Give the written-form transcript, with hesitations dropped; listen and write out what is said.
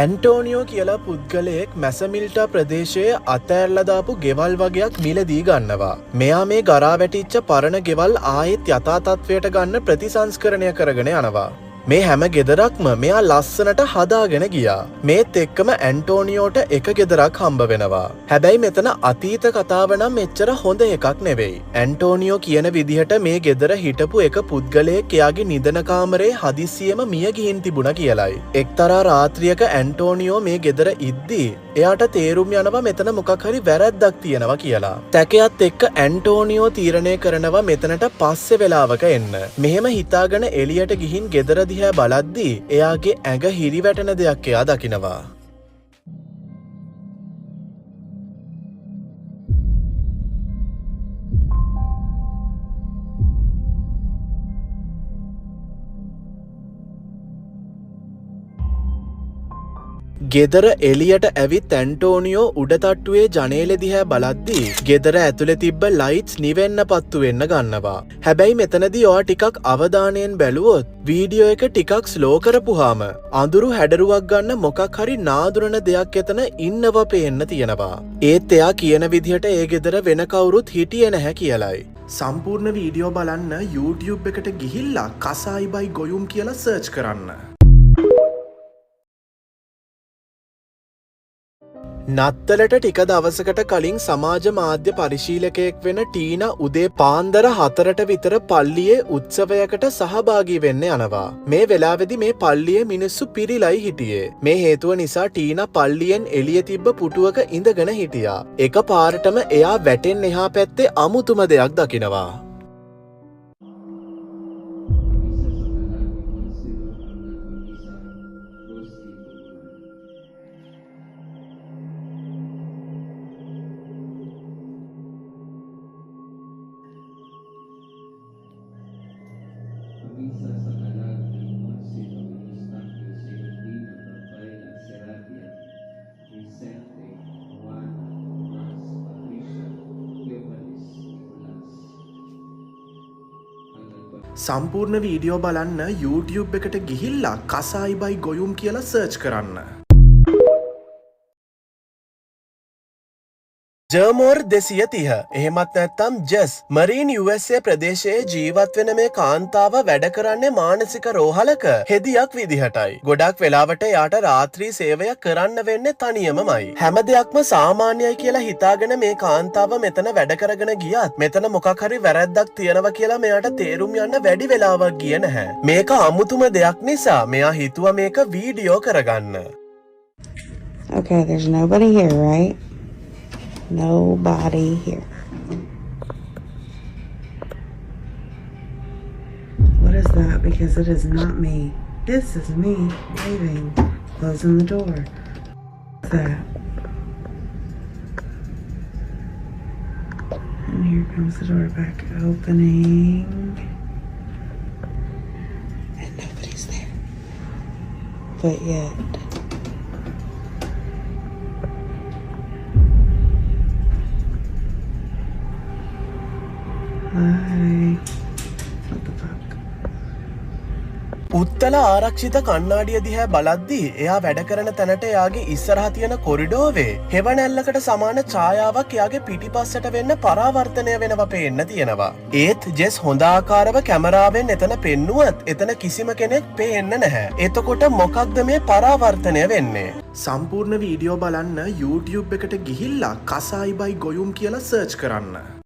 Antonio කියලා පුද්ගලයෙක් මැසමිල්ටා ප්‍රදේශයේ අතෑරලා දාපු ගෙවල් වගේක් මිලදී ගන්නවා. මෙයා මේ ගරා වැටිච්ච පරණ ගෙවල් ආයෙත් යථා තත්ත්වයට ගන්න ප්‍රතිසංස්කරණය කරගෙන යනවා. මේ හැම ගෙදරක්ම මෙයා ලස්සනට හදාගෙන ගියා. මේත් එක්කම ඇන්ටෝනියෝට එක ගෙදරක් හම්බ වෙනවා. හැබැයි මෙතන අතීත කතාව නම් එච්චර හොඳ එකක් නෙවෙයි. ඇන්ටෝනියෝ කියන විදිහට මේ ගෙදර හිටපු එක පුද්ගලයෙක් එයාගේ නිදන කාමරේ හදිස්සියෙම මිය ගිහින් තිබුණා කියලයි. එක්තරා රාත්‍රියක ඇන්ටෝනියෝ මේ ගෙදර ඉද්දී එයාට තේරුම් යනවා මෙතන මොකක් හරි වැරැද්දක් තියෙනවා කියලා. තැකයත් එක්ක ඇන්ටෝනියෝ තීරණය කරනවා මෙතනට පස්සේ වෙලාවක එන්න. මෙහෙම හිතාගෙන එළියට ගිහින් ගෙදර දිහා බලද්දී එයාගේ ඇඟ හිරිවැටෙන දෙයක් එයා දකිනවා. ගෙදර එළියට ඇවිත් ඇන්ටෝනියෝ උඩ තට්ටුවේ ජනේලෙ දිහා බලද්දී ගෙදර ඇතුලේ තිබ්බ ලයිට්ස් නිවෙන්න පත්තු වෙන්න ගන්නවා. හැබැයි මෙතනදී ඔයා ටිකක් අවධානයෙන් බැලුවොත් වීඩියෝ එක ටිකක් ස්ලෝ කරපුවාම අඳුරු හැඩරුවක් ගන්න මොකක් හරි නාදුරන දෙයක් එතන ඉන්නවා පේන්න තියෙනවා. ඒත් එයා කියන විදිහට ඒ ගෙදර වෙන කවුරුත් හිටියේ නැහැ කියලයි. සම්පූර්ණ වීඩියෝ බලන්න YouTube එකට ගිහිල්ලා කසායිබයි ගොයුම් කියලා සර්ච් කරන්න. නත්තලට ටික දවසකට කලින් සමාජ මාධ්‍ය පරිශීලකයෙක් වෙන ටීනා උදේ පාන්දර 4ට විතර පල්ලියේ උත්සවයකට සහභාගී වෙන්න යනවා. මේ වෙලාවේදී මේ පල්ලියේ මිනිස්සු පිරිලයි හිටියේ. මේ හේතුව නිසා ටීනා පල්ලියෙන් එළිය තිබ්බ පුටුවක ඉඳගෙන හිටියා. එකපාරටම එයා වැටෙන් එහා පැත්තේ අමුතුම දෙයක් දකිනවා. සම්පූර්ණ වීඩියෝ බලන්න YouTube එකට ගිහිල්ලා කසායිබයි ගොයුම් කියලා සර්ච් කරන්න. ජර්මෝර් 230 එහෙමත් නැත්නම් ජෙස් මරීන් USA ප්‍රදේශයේ ජීවත් වෙන මේ කාන්තාව වැඩ කරන්නේ මානසික රෝහලක හෙදියක් විදිහටයි. ගොඩක් වෙලාවට යාට රාත්‍රී සේවය කරන්න වෙන්නේ තනියමමයි. හැම දෙයක්ම සාමාන්‍යයි කියලා හිතාගෙන මේ කාන්තාව මෙතන වැඩ කරගෙන ගියත් මෙතන මොකක් හරි වැරැද්දක් තියෙනවා කියලා මෙයාට තේරුම් යන්න වැඩි වෙලාවක් ගියේ නැහැ. මේක අමුතුම දෙයක් නිසා මෙයා හිතුවා මේක වීඩියෝ කරගන්න. Okay, there's nobody here, right? Nobody here. What is that? Because it is not me. This is me leaving, closing the door. What's that? And here comes the door back opening. And nobody's there. But yet. What the fuck? උත්තල ආරක්ෂිත කණ්ණාඩිය දිහා බලද්දී එයා වැඩ කරන තැනට එයාගේ ඉස්සරහා තියෙන කොරිඩෝවේ හෙවණැල්ලකට සමාන ඡායාවක් එයාගේ පිටිපස්සට වෙන්න පරාවර්තනය වෙනවා පේන්න තියෙනවා. ඒත් ජෙස් හොඳ ආකාරව කැමරාවෙන් එතන පෙන්නුවත් එතන කිසිම කෙනෙක් පේන්න නැහැ. එතකොට මොකක්ද මේ පරාවර්තනය වෙන්නේ? සම්පූර්ණ වීඩියෝ බලන්න YouTube එකට ගිහිල්ලා කසායිබයි ගොයුම් කියලා සර්ච් කරන්න.